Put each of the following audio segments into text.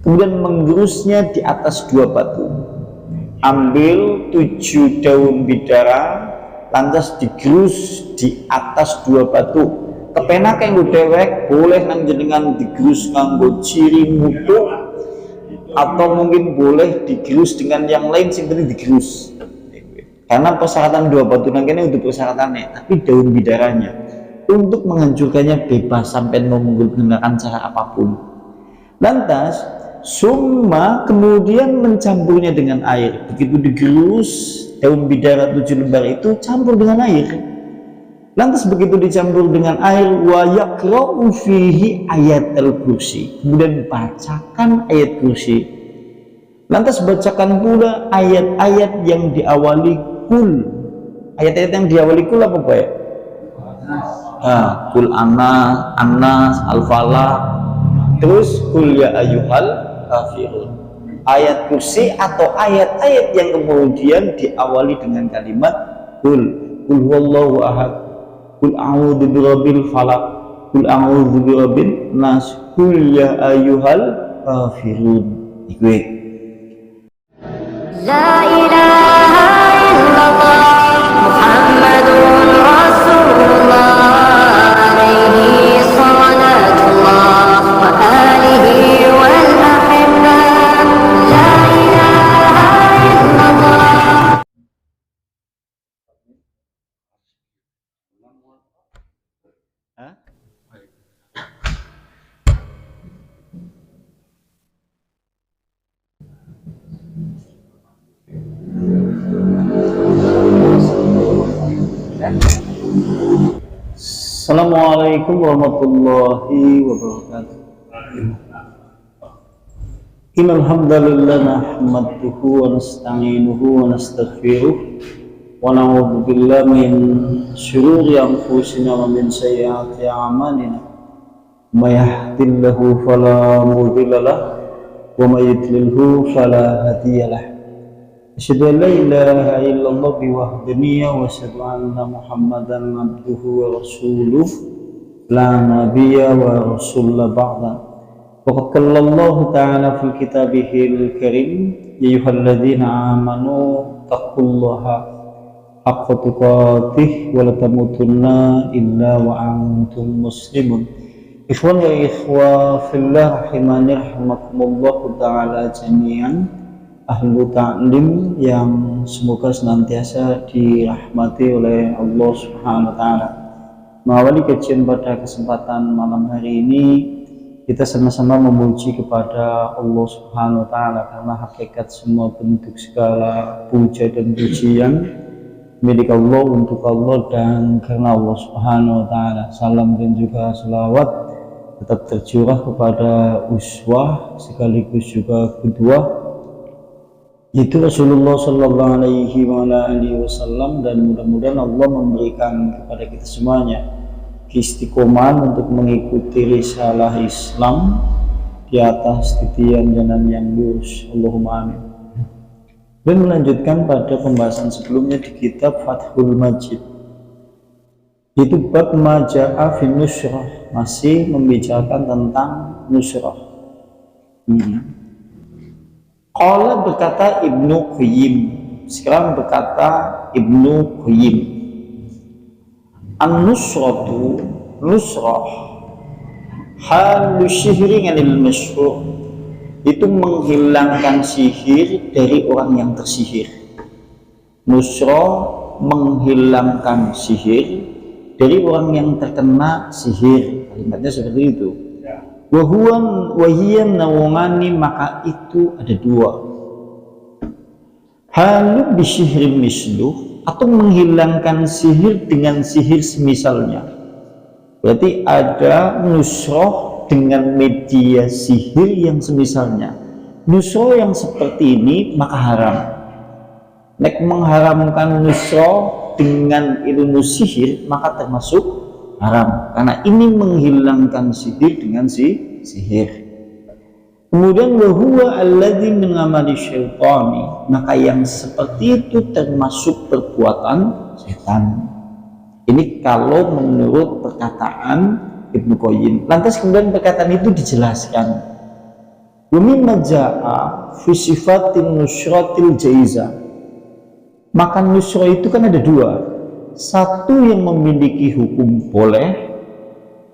kemudian menggerusnya di atas 2 batu. Ambil 7 daun bidara, lantas digerus di atas 2 batu. Kepenak yang dewek boleh nang jenengan digerus nganggo ciri mutu, atau mungkin boleh digerus dengan yang lain sing penting digerus. Karena persyaratan 2 batu nang kene untuk persyaratannya, tapi daun bidaranya untuk menghancurkannya bebas sampai mau menggunakan cara apapun. Lantas summa kemudian mencampurnya dengan air. Begitu digerus daun bidara 7 lembar itu campur dengan air. Lantas begitu dicampur dengan air, wa yaqra'u fihi ayatul kursi, kemudian bacakan ayat kursi. Lantas bacakan pula ayat-ayat yang diawali kul. Ayat-ayat yang diawali kul apa Pak? Kul Anas, Al-Falaq, terus kul ya ayyuhal kafirun. Ayat kursi atau ayat-ayat yang kemudian diawali dengan kalimat kul huwallahu ahad, kul a'udzu birabbil falaq, kul a'udzu birabbin nas, kul ya ayyuhal kafirun. Iku la ilaha illallah Muhammadun Rasulullah alaihi salatullah wa alihi wal ahibba, la ilaha illallah. Assalamualaikum warahmatullahi wabarakatuh. Innal hamdalillah nahmaduhu wa nasta'inuhu wa nastaghfiruh wa na'udzu billahi min shururi anfusina wa min sayyiati a'malina. May yahdihillahu fala mudilla lahu wa may yudlilhu fala hadiya lahu. Asyhadu an la ilaha illallah biwahdaniya wa asyhadu anna Muhammadan abduhu wa rasuluh la nabiyya wa rasulla ba'da. Waqad qala Allah ta'ala fil kitabihil karim ya ayyuhalladzina amanu taqullaha haqqa tuqatih wa la tamutunna illa wa antum muslimun. Ikhwan ya ikhwa fillah rahimani rahimakumullah ta'ala jami'an. Ahlu ta'lim yang semoga senantiasa dirahmati oleh Allah Subhanahu wa Ta'ala. Mengawali kajian pada kesempatan malam hari ini, kita sama-sama memuji kepada Allah Subhanahu wa Ta'ala, karena hakikat semua bentuk segala puja dan pujian milik Allah, untuk Allah, dan karena Allah Subhanahu wa Ta'ala. Salam dan juga selawat tetap tercurah kepada uswah sekaligus juga kedua, itu Rasulullah Sallallahu Alaihi Wasallam, dan mudah-mudahan Allah memberikan kepada kita semuanya keistiqomahan untuk mengikuti risalah Islam di atas titian jalan yang lurus. Allahumma amin. Dan melanjutkan pada pembahasan sebelumnya di kitab Fathul Majid, itu bab maja'a fi nusrah, masih membicarakan tentang nusrah. Qala berkata Ibnu Qayyim, sekarang berkata Ibnu Qayyim, an-nusratu, nusrah, halu syihri anil masyhur, itu menghilangkan sihir dari orang yang tersihir. Nusrah menghilangkan sihir dari orang yang terkena sihir, kalimatnya seperti itu. Wahiyan nawangani, maka itu ada 2. Halu bisihrin misluh, atau menghilangkan sihir dengan sihir semisalnya. Berarti ada nusroh dengan media sihir yang semisalnya. Nusroh yang seperti ini maka haram. Nek mengharamkan nusroh dengan ilmu sihir maka termasuk haram, karena ini menghilangkan sihir dengan sihir. Kemudian wahuwa alladzi min amali syaitani, maka yang seperti itu termasuk perbuatan setan. Ini kalau menurut perkataan Ibnu Qayyim. Lantas kemudian perkataan itu dijelaskan. Wa mimma jaa fi sifatin nusratil jaizah. Maka nusra itu kan ada dua. Satu yang memiliki hukum boleh,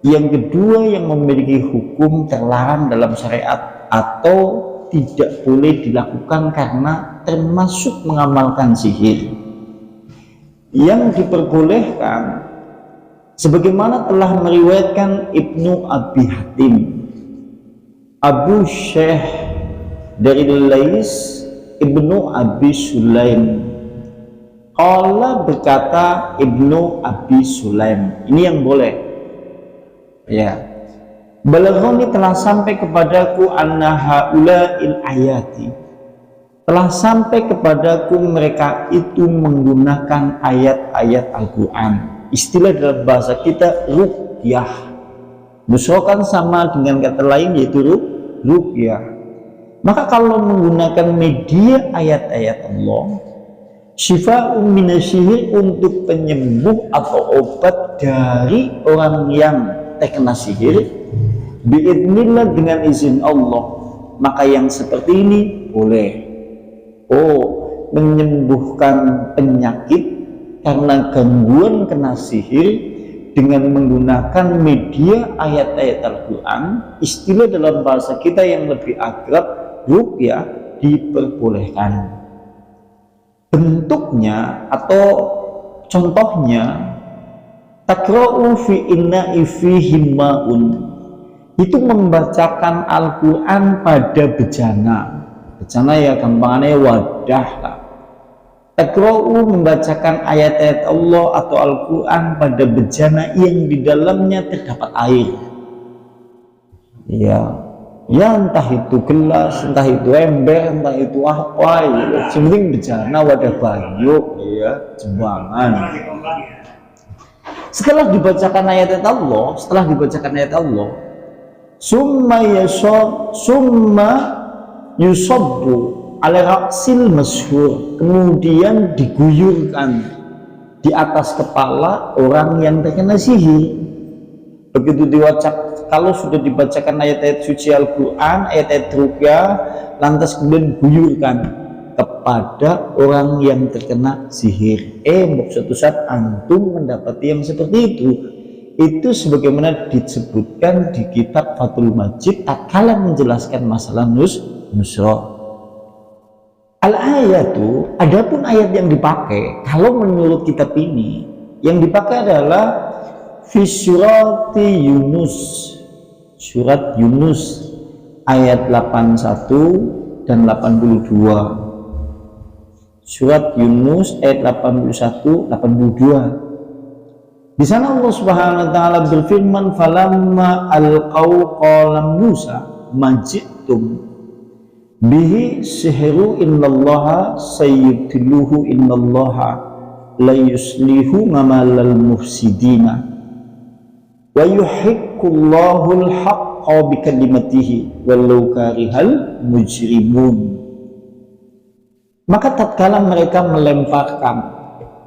yang kedua yang memiliki hukum terlarang dalam syariat atau tidak boleh dilakukan karena termasuk mengamalkan sihir. Yang diperbolehkan sebagaimana telah meriwayatkan Ibnu Abi Hatim, Abu Syekh dari Lais Ibnu Abi Sulaim. Allah berkata Ibnu Abi Sulaim, ini yang boleh ya. Balaghani telah sampai kepadaku anna haula'il ayati, telah sampai kepadaku mereka itu menggunakan ayat-ayat Al-Quran. Istilah dalam bahasa kita ruqyah, musyrokan sama dengan kata lain yaitu ruqyah. Maka kalau menggunakan media ayat-ayat Allah, syifa'un minasyihir, untuk penyembuh atau obat dari orang yang terkena sihir, biidznillah, dengan izin Allah, maka yang seperti ini boleh. Menyembuhkan penyakit karena gangguan kena sihir dengan menggunakan media ayat-ayat Al-Quran, istilah dalam bahasa kita yang lebih akrab ruqyah, diperbolehkan. Bentuknya atau contohnya, takra'u fi inna'i fihi ma'un, itu membacakan Al-Quran pada bejana. Bejana ya gampangannya wadah lah. Takra'u, membacakan ayat-ayat Allah atau Al-Quran pada bejana yang di dalamnya terdapat air. Ya entah itu gelas, entah itu ember, entah itu apa, ya. Yang penting bejana, wadah banyu, ya, jembangan. Setelah dibacakan ayat-ayat Allah, summa yusabbu ala ra'sil masyhur, kemudian diguyurkan di atas kepala orang yang terkena sihir. Begitu kalau sudah dibacakan ayat-ayat suci Al-Quran, ayat-ayat ruqyah, lantas kemudian guyurkan kepada orang yang terkena sihir. Suatu saat antum mendapati yang seperti itu sebagaimana disebutkan di kitab Fathul Majid tatkala menjelaskan masalah nusra. Al-ayatu, adapun ayat yang dipakai kalau menurut kitab ini, yang dipakai adalah fi surati Yunus, surat Yunus ayat 81 dan 82. Surat Yunus ayat 81 82. Di sana Allah Subhanahu wa taala berfirman, falamma alqau qala Musa majitum bihi sihru innallaha sayyidluhu innallaha la yuslihu ngamalal mufsidina wa yuhiqqullahu al-haqqa bi kalimatihi walau karihal mujrimun. Maka tatkala mereka melemparkan,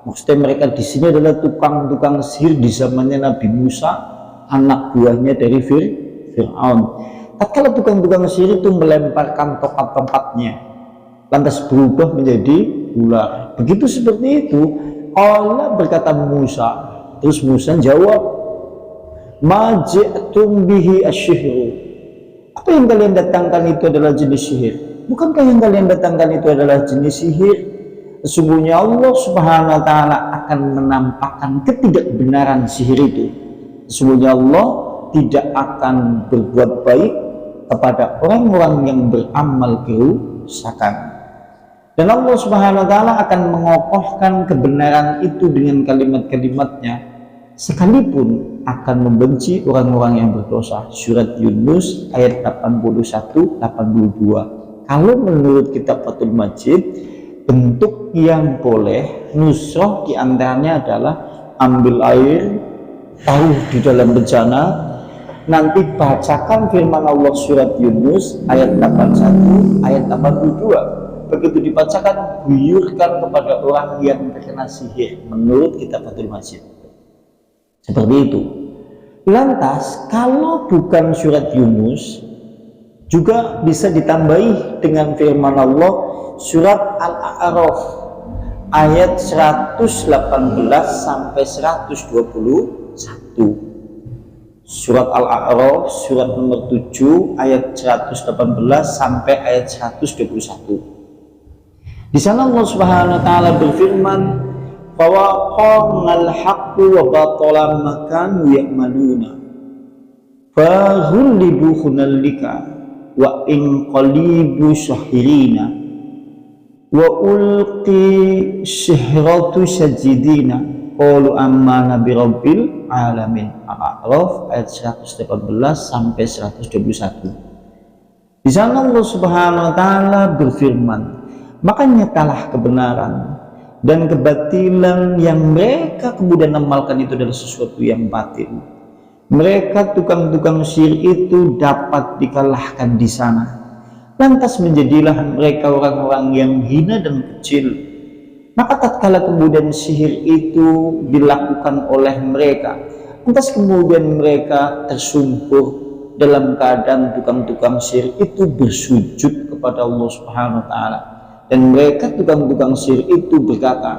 maksudnya mereka di sini adalah tukang-tukang sihir di zamannya Nabi Musa, anak buahnya dari Fir'aun. Tatkala tukang-tukang sihir itu melemparkan tongkat-tongkatnya, lantas berubah menjadi ular. Begitu seperti itu, Allah berkata Musa, terus Musa jawab, maji'tum bihi asyihru, apa yang kalian datangkan itu adalah jenis sihir. Bukankah yang kalian datangkan itu adalah jenis sihir? Sesungguhnya Allah Subhanahu wa taala akan menampakkan ketidakbenaran sihir itu. Sesungguhnya Allah tidak akan berbuat baik kepada orang-orang yang beramal kerusakan. Dan Allah Subhanahu wa taala akan mengokohkan kebenaran itu dengan kalimat-kalimatnya, sekalipun akan membenci orang-orang yang berdosa. Surat Yunus ayat 81-82. Kalau menurut kitab Fathul Majid, bentuk yang boleh nusroh diantaranya adalah ambil air, taruh di dalam bejana, nanti bacakan firman Allah surat Yunus ayat 81, ayat 82. Begitu dibacakan, guyurkan kepada orang yang terkena sihir menurut kitab Fathul Majid. Seperti itu. Lantas kalau bukan surat Yunus, Juga bisa ditambahi dengan firman Allah surat Al-A'raf ayat 118 sampai 121. Surat Al-A'raf surat nomor 7 ayat 118 sampai ayat 121. Di sana Allah Subhanahu wa taala berfirman, "Fawaqa'al haqqu wa batala ma kanu ya'maluna. Faghulibu hunalika wa in qalibu syahirina wa ulqi syihratu sajidina qalu amanna bi rabbil alamin." Al-A'raf ayat 118 sampai 121. Di sana Allah Subhanahu wa taala berfirman, "Maka nyatalah kebenaran dan kebatilan yang mereka kemudian amalkan itu adalah sesuatu yang batil. Mereka tukang-tukang sihir itu dapat dikalahkan di sana. Lantas menjadilah mereka orang-orang yang hina dan kecil. Maka tatkala kemudian sihir itu dilakukan oleh mereka, lantas kemudian mereka tersungkur dalam keadaan tukang-tukang sihir itu bersujud kepada Allah Subhanahu wa taala. Dan mereka tukang-tukang sihir itu berkata,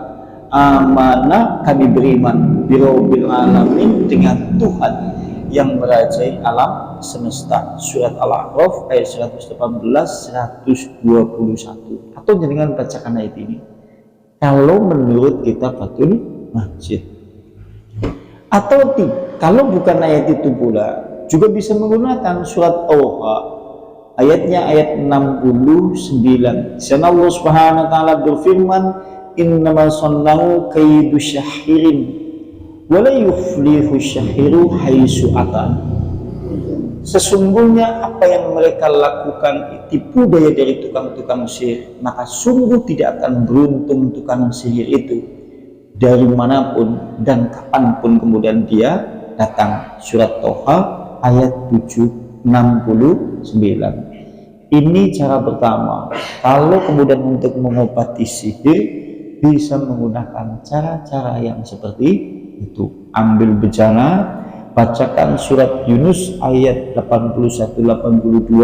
amanah, kami beriman birabbil alamin, dengan Tuhan yang merajai alam semesta. Surat Al-A'raf ayat 118 121. Atau dengan bacakan ayat ini kalau menurut kitab Fathul Majid. Atau kalau bukan ayat itu pula juga bisa menggunakan surat Thaha ayatnya ayat 69. Di sana Allah Subhanahu wa taala berfirman, "Innama sannu kaidu syahirin wa la yuflihu syahiru haitsu ata." Sesungguhnya apa yang mereka lakukan tipu daya dari tukang-tukang sihir, maka sungguh tidak akan beruntung tukang sihir itu dari manapun dan kapanpun kemudian dia datang. Surat Thaha ayat 769. Ini cara pertama. Kalau kemudian untuk mengobati sihir bisa menggunakan cara-cara yang seperti itu. Ambil bejana, bacakan surat Yunus ayat 81-82,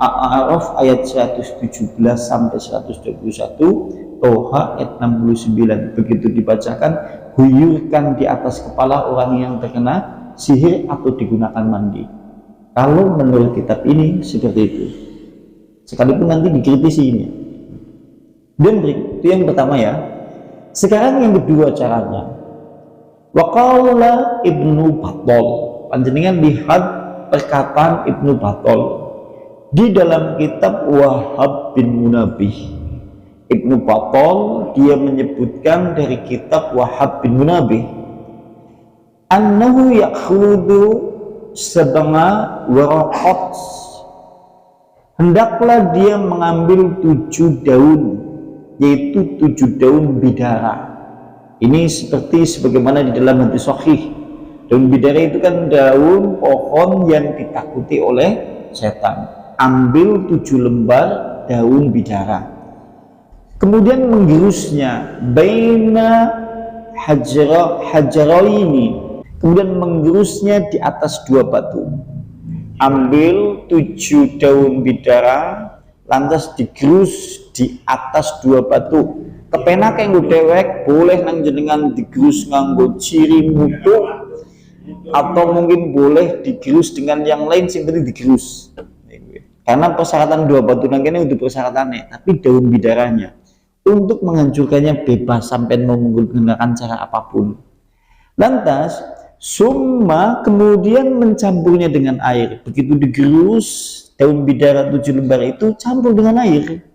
A'raf ayat 117 sampai 121, Thaha ayat 69. Begitu dibacakan, guyurkan di atas kepala orang yang terkena sihir atau digunakan mandi. Kalau menurut kitab ini seperti itu, sekalipun nanti dikritisi ini. Dan itu yang pertama ya. Sekarang yang kedua caranya. Waqala Ibnu Battal, panjenengan lihat perkataan Ibnu Battal di dalam kitab Wahab bin Munabbih. Ibnu Battal dia menyebutkan dari kitab Wahab bin Munabbih, annahu ya'khudhu sab'a waraqat, hendaklah dia mengambil 7 daun, yaitu 7 daun bidara. Ini seperti sebagaimana di dalam hadis sahih. Daun bidara itu kan daun pohon yang ditakuti oleh setan. Ambil 7 lembar daun bidara, kemudian menggerusnya baina hajaraini, kemudian menggerusnya di atas 2 batu. Ambil 7 daun bidara, lantas digerus di atas 2 batu. Kepenak yang dewek boleh nang jenengan digerus nganggo ciri mutu, atau mungkin boleh digerus dengan yang lain, sing penting digerus. Karena persyaratan 2 batu nang kene untuk persyaratannya, tapi daun bidaranya untuk menghancurkannya bebas sampai mau menggunakan cara apapun. Lantas summa kemudian mencampurnya dengan air. Begitu digerus daun bidara 7 lembar itu, campur dengan air.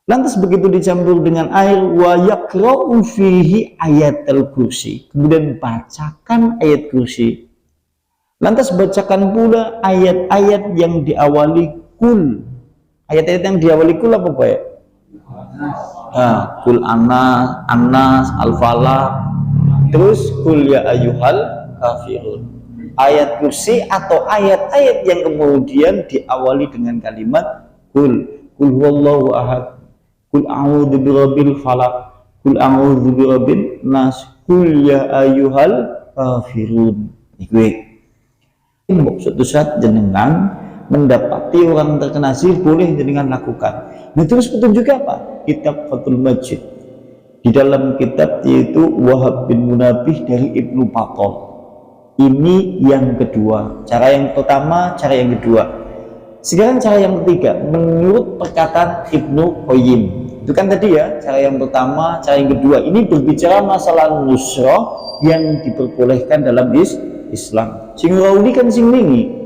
Lantas begitu dicampur dengan air, wa yaqra'u fihi ayatul kursi, kemudian bacakan ayat kursi. Lantas bacakan pula ayat-ayat yang diawali kul. Ayat-ayat yang diawali kul apa Pak ya? Kul Anas, Al-Falaq, terus kul ya ayyuhal kafirun. Ayat kursi atau ayat-ayat yang kemudian diawali dengan kalimat kul huwallahu ahad, kul a'udzu birabbil falaq, kul a'udzu birabbin nas, kul ya ayyuhal kafirun. Iki suatu saat jenengan mendapati orang terkena sihir, boleh jenengan lakukan. Nah, terus petunjuknya apa? Kitab Fathul Majid. Di dalam kitab yaitu Wahab bin Munabih dari Ibnu Battal. Ini yang kedua. Cara yang pertama, cara yang kedua. Sekarang cara yang ketiga, menurut perkataan Ibnu Qayyim. Itu kan tadi ya, cara yang pertama, cara yang kedua. Ini berbicara masalah nusrah yang diperbolehkan dalam Islam. Sing rauli kan sing lingi.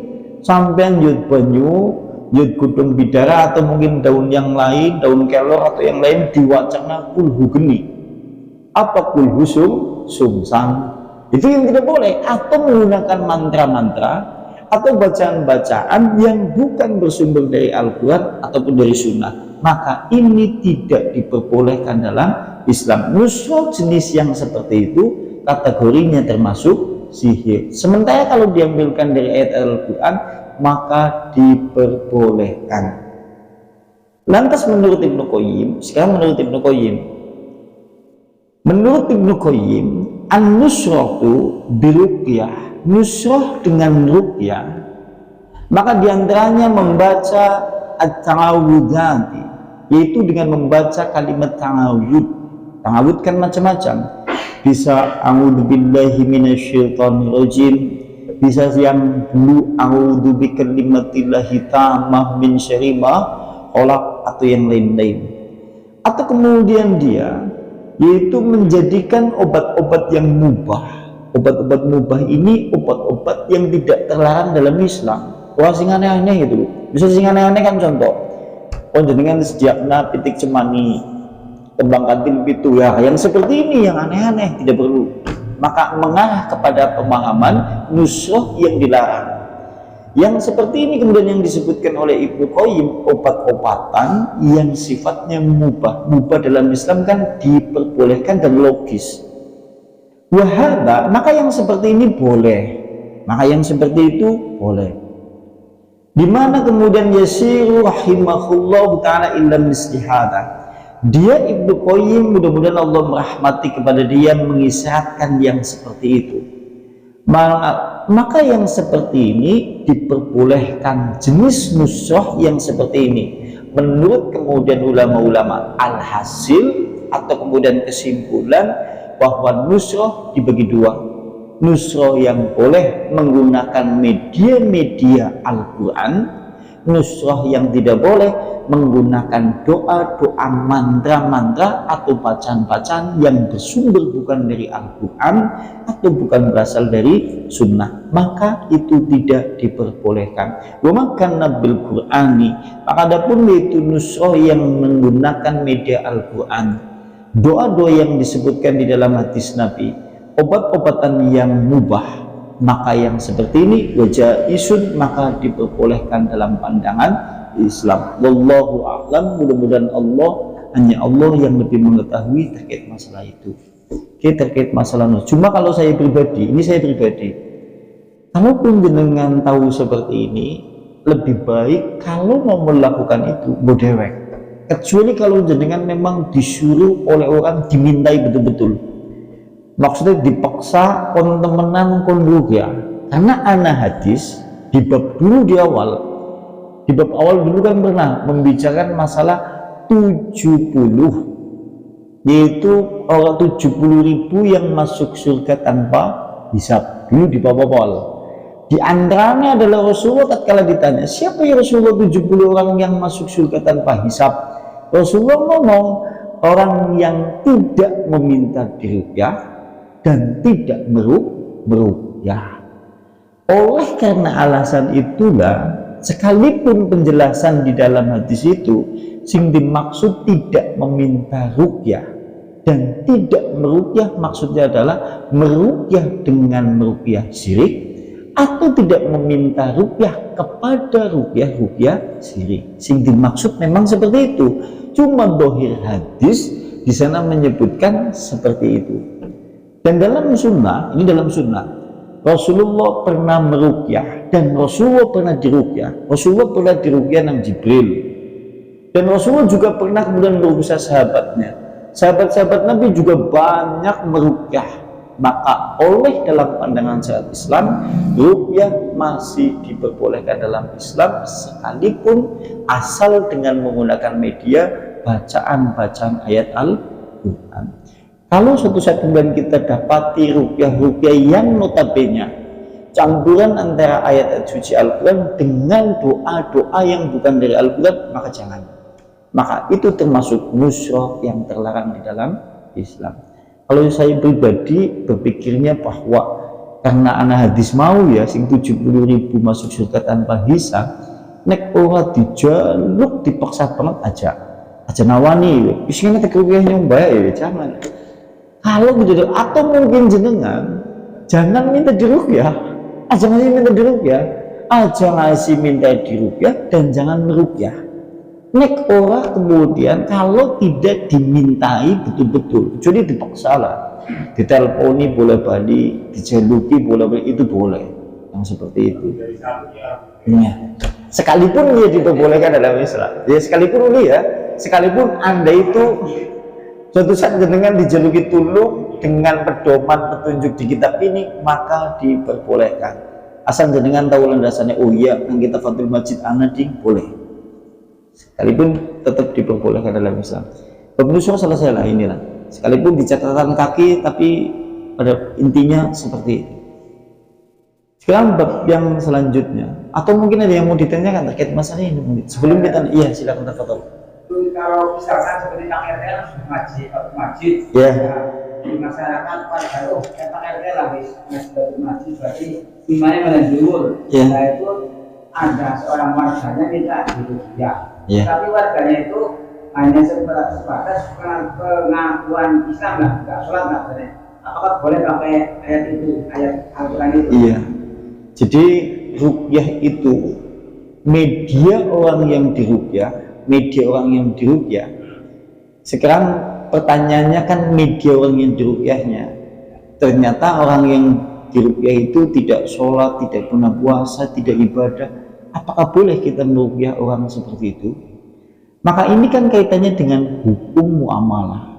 Sampean yud banyu, yud gudung bidara atau mungkin daun yang lain, daun kelor atau yang lain diwacana kulhu geni. Apa kulhu sumsang? Itu yang tidak boleh. Atau menggunakan mantra-mantra atau bacaan-bacaan yang bukan bersumber dari Al-Quran ataupun dari Sunnah, maka ini tidak diperbolehkan dalam Islam. Nusrah jenis yang seperti itu kategorinya termasuk sihir. Sementara kalau diambilkan dari ayat Al-Quran, maka diperbolehkan. Lantas menurut Ibnu Qayyim, sekarang menurut Ibnu Qayyim, an-nusratu biruqyah, nusrah dengan ruqyah, maka diantaranya membaca at-ta'awudati, yaitu dengan membaca kalimat ta'awud. Ta'awud kan macam-macam, bisa a'udzubillahi minasyaitonirrajim, bisa yang dulu a'udzu bikalimatillahi tammah min syarri ma khalaq atau yang lain-lain. Atau kemudian dia yaitu menjadikan obat-obat yang mubah. Obat-obat mubah ini obat-obat yang tidak terlarang dalam Islam. Wah, sing aneh-aneh itu. Bisa sing aneh-aneh kan contoh. Jenengan sediakna pitik cemani, kembang kantil pitu, ya yang seperti ini yang aneh-aneh tidak perlu. Maka mengarah kepada pemahaman nusrah yang dilarang. Yang seperti ini kemudian yang disebutkan oleh Ibnu Qayyim, obat-obatan yang sifatnya mubah. Mubah dalam Islam kan diperbolehkan dan logis. Wahada, maka yang seperti ini boleh. Maka yang seperti itu boleh. Dimana kemudian yasiru rahimahullah ta'ala illa mislihada. Dia Ibnu Qayyim, mudah-mudahan Allah merahmati kepada dia, mengisyaratkan yang seperti itu. Maka yang seperti ini diperbolehkan, jenis nusrah yang seperti ini. Menurut kemudian ulama-ulama, alhasil atau kemudian kesimpulan bahwa nusrah dibagi dua. Nusrah yang boleh menggunakan media-media Al-Quran, nusrah yang tidak boleh menggunakan doa-doa, mantra-mantra atau bacaan-bacaan yang bersumber bukan dari Al-Quran atau bukan berasal dari Sunnah, maka itu tidak diperbolehkan. Wa makana bil Qur'ani, maka adapun itu nusrah yang menggunakan media Al-Quran, doa-doa yang disebutkan di dalam hadis Nabi, obat-obatan yang mubah, maka yang seperti ini wajah isun, maka diperbolehkan dalam pandangan Islam. Wallahu a'lam, mudah-mudahan hanya Allah yang lebih mengetahui terkait masalah itu. Oke, terkait masalah cuma kalau saya pribadi, kalaupun jenengan tahu seperti ini, lebih baik kalau mau melakukan itu bodewek. Kecuali kalau jenengan memang disuruh oleh orang, dimintai betul-betul, maksudnya dipaksa temenan ya. Karena ana hadis di bab dulu di bab awal dulu kan pernah membicarakan masalah 70, yaitu orang 70.000 yang masuk surga tanpa hisab dulu di bab awal. Di antaranya adalah Rasulullah tatkala ditanya, siapa ya Rasulullah 70 orang yang masuk surga tanpa hisab? Rasulullah ngomong, orang yang tidak meminta diruqyah dan tidak meruqyah. Oleh karena alasan itulah, sekalipun penjelasan di dalam hadis itu sing dimaksud tidak meminta ruqyah dan tidak meruqyah, maksudnya adalah meruqyah dengan meruqyah syirik atau tidak meminta ruqyah kepada ruqyah syirik. Sing dimaksud memang seperti itu. Cuma dohir hadis di sana menyebutkan seperti itu. Dan dalam sunnah, ini dalam sunnah, Rasulullah pernah meruqyah dan Rasulullah pernah diruqyah. Rasulullah pernah diruqyah nang Jibril. Dan Rasulullah juga pernah kemudian meruqyah sahabatnya. Sahabat-sahabat Nabi juga banyak meruqyah. maka oleh dalam pandangan syariat Islam, ruqyah masih diperbolehkan dalam Islam sekalipun asal dengan menggunakan media bacaan-bacaan ayat Al-Quran. Kalau suatu saat kemudian kita dapati ruqyah yang notabene campuran antara ayat suci Al-Quran dengan doa-doa yang bukan dari Al-Quran, maka jangan. Maka itu termasuk musyrik yang terlarang di dalam Islam. Kalau saya pribadi berpikirnya bahwa karena anak hadis mau ya sing 70.000 masuk surga tanpa hisab, nek ora dijaluk dipaksa banget aja nawani isinya tekruqyah nyomba ya jangan. Kalau begitu atau mungkin jenengan jangan minta diruqyah, aja ngasih minta diruqyah, aja ngasih minta diruqyah dan jangan meruqyah. Nek ora kemudian kalau tidak dimintai betul-betul, jadi dipaksa lah, diteleponi boleh balik, dijaluki boleh balik, itu boleh, yang seperti itu. Ya. Sekalipun dia diperbolehkan dalam Islam, ya sekalipun ya, sekalipun anda itu suatu saat dengan dijaluki tulung dengan pedoman petunjuk di kitab ini, maka diperbolehkan. Asal jenengan tahu landasannya, oh iya, yang kita Fathul Majid Anading boleh. Sekalipun tetap diperbolehkan dalam Islam. Pemirsa selesai lah inilah. Sekalipun di catatan kaki, tapi pada intinya seperti itu. Sekarang bab yang selanjutnya, atau mungkin ada yang mau ditanyakan terkait masalah ini. Sebelum kita, iya silakan tafadhol. Kalau misalkan seperti Pak RT sudah masjid, ya. Di masyarakat pada Pak RT habis masjid berarti imannya melanjut. Ya. Nah itu ada seorang warganya minta diruqyah. Yeah. Tapi warganya itu hanya sebatas pengakuan Islam lah, nggak sholat nggak boleh. Apakah boleh pakai ayat itu, ayat Al-Quran itu? Iya. Jadi ruqyah itu media orang yang diruqyah. Sekarang pertanyaannya kan media orang yang diruqyahnya. Ternyata orang yang diruqyah itu tidak sholat, tidak pernah puasa, tidak ibadah. Apakah boleh kita meruqyah orang seperti itu? Maka ini kan kaitannya dengan hukum muamalah.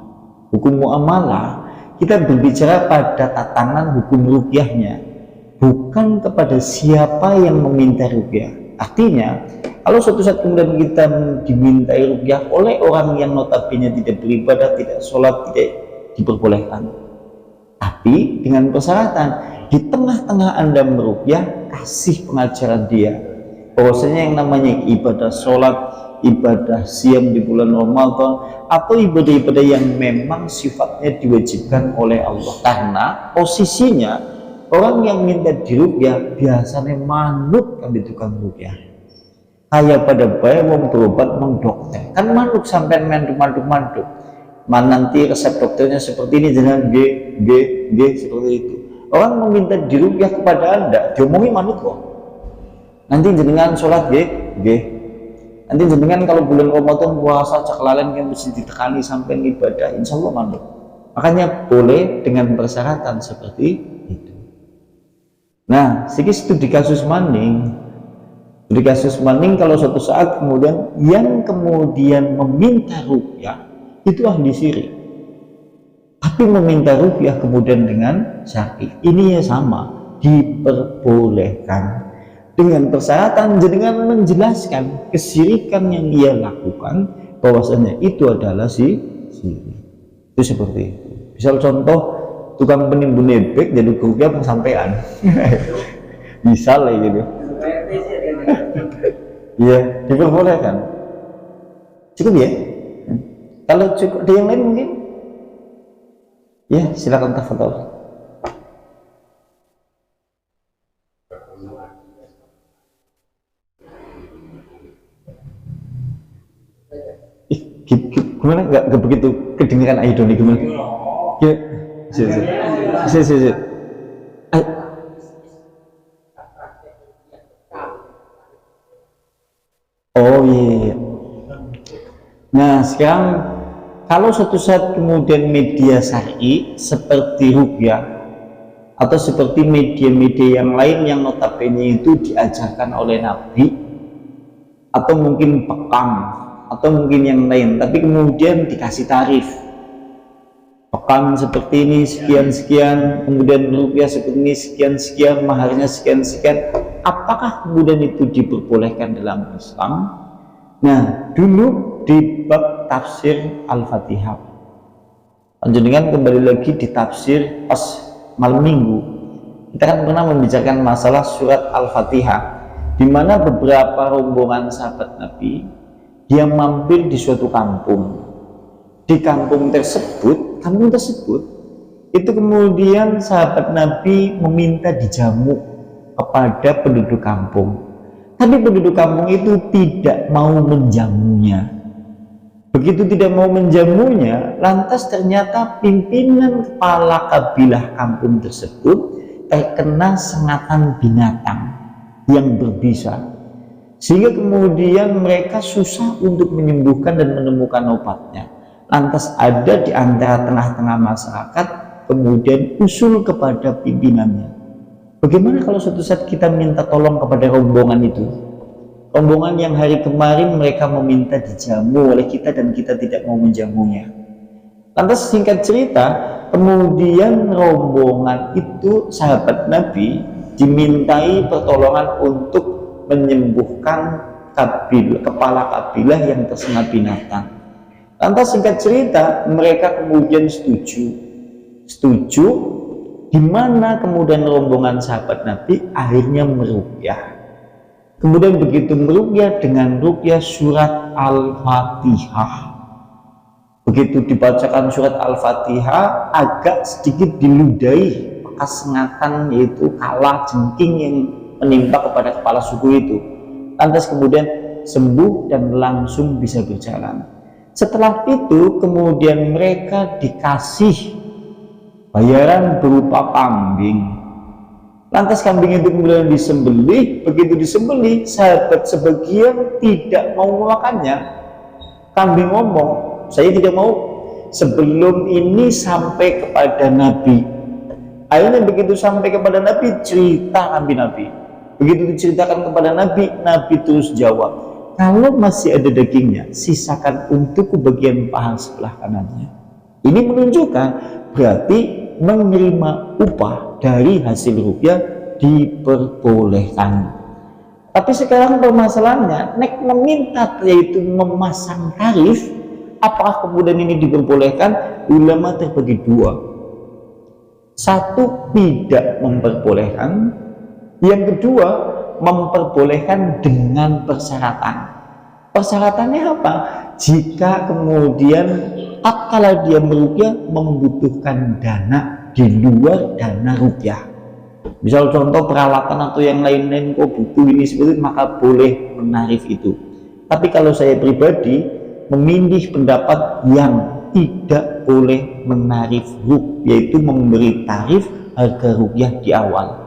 Hukum muamalah, kita berbicara pada tatanan hukum ruqyahnya, bukan kepada siapa yang meminta ruqyah. Artinya, kalau suatu saat kemudian kita dimintai ruqyah oleh orang yang notabene tidak beribadah, tidak sholat, tidak diperbolehkan. Tapi dengan persyaratan, di tengah-tengah Anda meruqyah, kasih pengajaran dia bahwasanya yang namanya ibadah sholat, ibadah siam di bulan Ramadan, atau ibadah-ibadah yang memang sifatnya diwajibkan oleh Allah. Karena posisinya orang yang minta diruqyah biasanya manut kami tukang ruqyah. Kayak pada bayi wong berobat mendokter, kan manut sampai manduk. Nanti resep dokternya seperti ini, jangan G seperti itu. Orang meminta diruqyah kepada Anda, diomongi manut kok. Nanti jenengan sholat G. Nanti jenengan kalau bulan Ramadan puasa cak lalen yang mesti ditekani sampai ibadah, insya Allah mandek. Makanya boleh dengan persyaratan seperti itu. Nah, sedikit di kasus maning. Di kasus maning kalau suatu saat kemudian yang kemudian meminta ruqyah itu ahli syirik. Tapi meminta ruqyah kemudian dengan syar'i, ini ya sama, diperbolehkan. Dengan persyaratan jenengan menjelaskan kesyirikan yang ia lakukan, bahwasanya itu adalah syirik. Itu seperti itu. Misal contoh tukang penimbun ebek jadi ruqyah pensampaian. Misal lah gitu. Iya, diperbolehkan. Cukup ya? Kalau cukup ada yang lain mungkin? Ya, silakan tafadhol. Gimana nggak begitu kedengaran Aidon nih gimana? Ya, sih. Oh iya. Nah sekarang kalau suatu saat kemudian media syar'i seperti ruqyah atau seperti media-media yang lain yang notabene itu diajarkan oleh Nabi, atau mungkin pekang, atau mungkin yang lain, tapi kemudian dikasih tarif pekan seperti ini sekian-sekian, kemudian rupiah seperti ini sekian-sekian, maharnya sekian-sekian, apakah kemudian itu diperbolehkan dalam Islam? Nah, dulu di bab tafsir Al-Fatihah, panjenengan kembali lagi di tafsir pas malam minggu, kita kan pernah membicarakan masalah surat Al-Fatihah, di mana beberapa rombongan sahabat Nabi dia mampir di suatu kampung. Di kampung tersebut itu kemudian sahabat Nabi meminta dijamu kepada penduduk kampung, tapi penduduk kampung itu tidak mau menjamunya. Begitu tidak mau menjamunya, lantas ternyata pimpinan kepala kabilah kampung tersebut terkena sengatan binatang yang berbisa, sehingga kemudian mereka susah untuk menyembuhkan dan menemukan obatnya. Lantas ada di antara tengah-tengah masyarakat kemudian usul kepada pimpinannya, bagaimana kalau suatu saat kita minta tolong kepada rombongan itu, rombongan yang hari kemarin mereka meminta dijamu oleh kita dan kita tidak mau menjamunya. Lantas singkat cerita, kemudian rombongan itu sahabat Nabi dimintai pertolongan untuk menyembuhkan kepala kabilah yang terkena binatang. Lantas singkat cerita, mereka kemudian setuju, di mana kemudian rombongan sahabat Nabi akhirnya meruqyah. Kemudian begitu meruqyah dengan ruqyah surat Al-Fatihah. Begitu dibacakan surat Al-Fatihah, agak sedikit diludahi bekas sengatan, yaitu kala jengking yang menimpa kepada kepala suku itu. Lantas kemudian sembuh dan langsung bisa berjalan. Setelah itu kemudian mereka dikasih bayaran berupa kambing. Lantas kambing itu kemudian disembelih. Begitu disembelih, sahabat sebagian tidak mau memakannya. Kambing ngomong, saya tidak mau sebelum ini sampai kepada Nabi. Akhirnya begitu sampai kepada Nabi, cerita kambing Nabi. Begitu diceritakan kepada Nabi, Nabi terus jawab, kalau masih ada dagingnya, sisakan untuk bagian paha sebelah kanannya. Ini menunjukkan berarti menerima upah dari hasil rupiah diperbolehkan. Tapi sekarang permasalahannya, nek meminta yaitu memasang tarif, apakah kemudian ini diperbolehkan? Ulama terbagi dua. Satu, tidak memperbolehkan. Yang kedua, memperbolehkan dengan persyaratan. Persyaratannya apa? Jika kemudian tatkala dia meruqyah membutuhkan dana di luar dana ruqyah, misal contoh peralatan atau yang lain-lain kok butuh ini seperti itu, maka boleh menarif itu. Tapi kalau saya pribadi memilih pendapat yang tidak boleh menarif ruqyah, yaitu memberi tarif harga ruqyah di awal.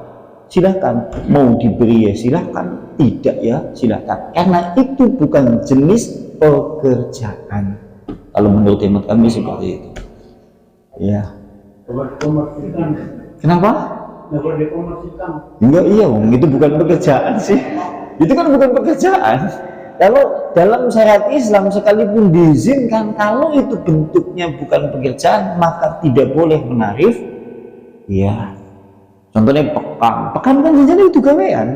Silahkan, mau diberi ya silahkan, tidak ya silahkan, karena itu bukan jenis pekerjaan. Kalau menurut hemat kami seperti itu ya. Kenapa? Enggak, iya itu bukan pekerjaan sih, itu kan bukan pekerjaan. Kalau dalam syariat Islam sekalipun diizinkan, kalau itu bentuknya bukan pekerjaan maka tidak boleh menarif ya. Contohnya pekan kan jadi itu gawean,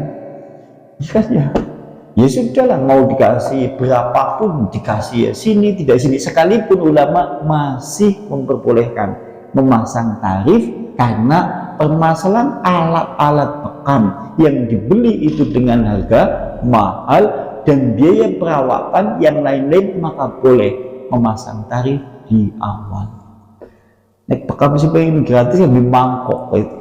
ya sudahlah, mau dikasih berapapun dikasih ya, sini tidak sini. Sekalipun ulama masih memperbolehkan memasang tarif, karena permasalahan alat-alat pekan yang dibeli itu dengan harga mahal dan biaya perawatan yang lain-lain, maka boleh memasang tarif di awal. Nek pekan masih pengen gratis yang di mangkok itu.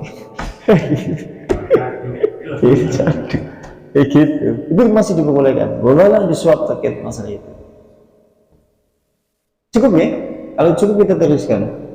Kayak gitu, itu masih diperbolehkan. Bolehlah disuap terkait masalah itu. Cukup ya? Kalau cukup kita teruskan.